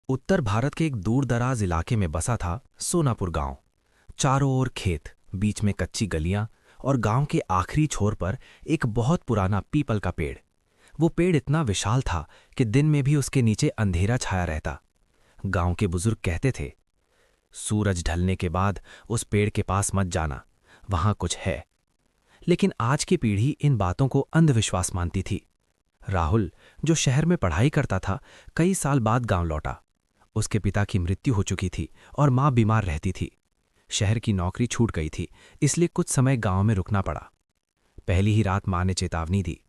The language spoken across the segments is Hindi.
उत्तर भारत के एक दूर-दराज इलाके में बसा था सोनापुर गांव। चारों ओर खेत, बीच में कच्ची गलियां और गांव के आखिरी छोर पर एक बहुत पुराना पीपल का पेड़। वो पेड़ इतना विशाल था कि दिन में भी उसके नीचे अंधेरा छाया रहता। गांव के बुजुर्ग कहते थे, सूरज ढलने के बाद उस पेड़ के पास मत जाना, वहां कुछ है। लेकिन आज की पीढ़ी इन बातों को अंधविश्वास मानती थी। राहुल, जो शहर में पढ़ाई करता था, कई साल बाद गांव लौटा। उसके पिता की मृत्यु हो चुकी थी और मां बीमार रहती थी। शहर की नौकरी छूट गई थी, इसलिए कुछ समय गांव में रुकना पड़ा। पहली ही रात मां ने चेतावनी दी,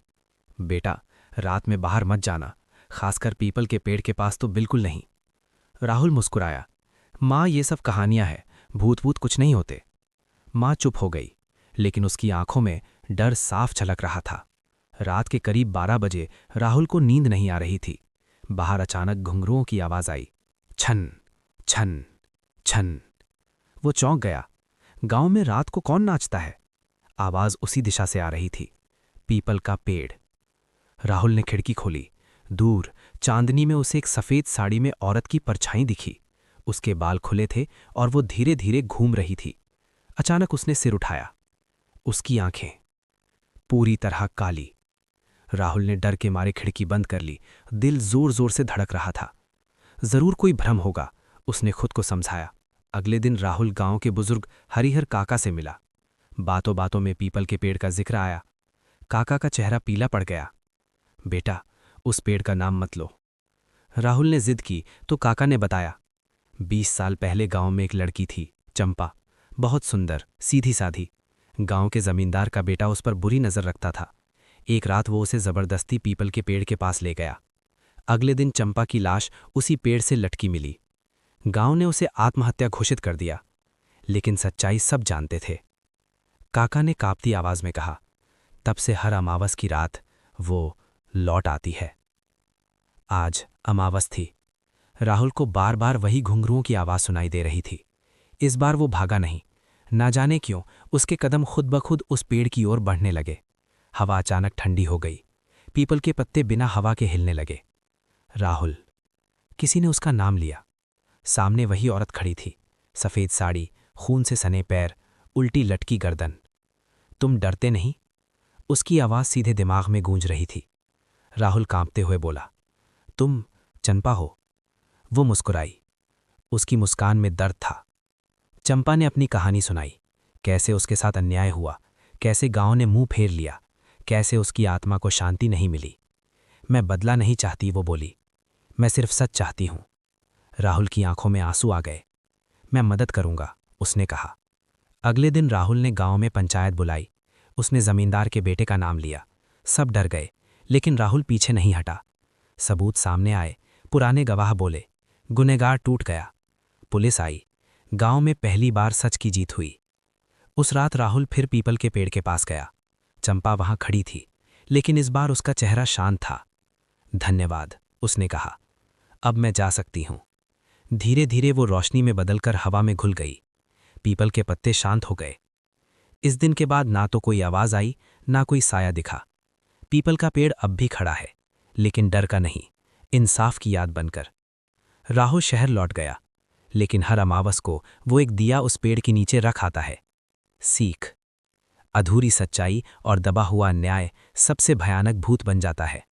बेटा, रात में बाहर मत जाना, खासकर पीपल के पेड़ के पास तो बिल्कुल नहीं। राहुल मुस्कुराया, मां, ये सब कहानियां हैं, भूत भूत कुछ नहीं होते। मां चुप हो गई, लेकिन उसकी आंखों में डर साफ झलक रहा था। रात के करीब 12 बजे राहुल को नींद नहीं आ रही थी। बाहर अचानक घुंघरुओं की आवाज आई, छन छन छन। वो चौंक गया। गांव में रात को कौन नाचता है? आवाज उसी दिशा से आ रही थी, पीपल का पेड़। राहुल ने खिड़की खोली। दूर चांदनी में उसे एक सफेद साड़ी में औरत की परछाई दिखी। उसके बाल खुले थे और वो धीरे धीरे घूम रही थी। अचानक उसने सिर उठाया। उसकी आंखें पूरी तरह काली। राहुल ने डर के मारे खिड़की बंद कर ली। दिल जोर जोर से धड़क रहा था। जरूर कोई भ्रम होगा, उसने खुद को समझाया। अगले दिन राहुल गांव के बुजुर्ग हरिहर काका से मिला। बातों बातों में पीपल के पेड़ का जिक्र आया। काका का चेहरा पीला पड़ गया। बेटा, उस पेड़ का नाम मत लो। राहुल ने जिद की तो काका ने बताया, 20 साल पहले गांव में एक लड़की थी, चंपा, बहुत सुंदर, सीधी साधी। गांव के जमींदार का बेटा उस पर बुरी नजर रखता था। एक रात वो उसे जबरदस्ती पीपल के पेड़ के पास ले गया। अगले दिन चंपा की लाश उसी पेड़ से लटकी मिली। गांव ने उसे आत्महत्या घोषित कर दिया, लेकिन सच्चाई सब जानते थे। काका ने कांपती आवाज में कहा, तब से हर अमावस की रात वो लौट आती है। आज अमावस थी। राहुल को बार बार वही घुंघरुओं की आवाज सुनाई दे रही थी। इस बार वो भागा नहीं। ना जाने क्यों उसके कदम खुद ब खुद उस पेड़ की ओर बढ़ने लगे। हवा अचानक ठंडी हो गई। पीपल के पत्ते बिना हवा के हिलने लगे। राहुल, किसी ने उसका नाम लिया। सामने वही औरत खड़ी थी, सफेद साड़ी, खून से सने पैर, उल्टी लटकी गर्दन। तुम डरते नहीं? उसकी आवाज सीधे दिमाग में गूंज रही थी। राहुल कांपते हुए बोला, तुम चंपा हो? वो मुस्कुराई। उसकी मुस्कान में दर्द था। चंपा ने अपनी कहानी सुनाई, कैसे उसके साथ अन्याय हुआ, कैसे गांव ने मुंह फेर लिया, कैसे उसकी आत्मा को शांति नहीं मिली। मैं बदला नहीं चाहती, वो बोली, मैं सिर्फ सच चाहती हूं। राहुल की आंखों में आंसू आ गए। मैं मदद करूंगा, उसने कहा। अगले दिन राहुल ने गांव में पंचायत बुलाई। उसने जमींदार के बेटे का नाम लिया। सब डर गए, लेकिन राहुल पीछे नहीं हटा। सबूत सामने आए, पुराने गवाह बोले, गुनहगार टूट गया। पुलिस आई। गांव में पहली बार सच की जीत हुई। उस रात राहुल फिर पीपल के पेड़ के पास गया। चंपा वहां खड़ी थी, लेकिन इस बार उसका चेहरा शांत था। धन्यवाद, उसने कहा, अब मैं जा सकती हूं। धीरे धीरे वो रोशनी में बदलकर हवा में घुल गई। पीपल के पत्ते शांत हो गए। इस दिन के बाद ना तो कोई आवाज आई, ना कोई साया दिखा। पीपल का पेड़ अब भी खड़ा है, लेकिन डर का नहीं, इंसाफ की याद बनकर। राहुल शहर लौट गया, लेकिन हर अमावस को वो एक दिया उस पेड़ के नीचे रख आता है। सीख, अधूरी सच्चाई और दबा हुआ अन्याय सबसे भयानक भूत बन जाता है।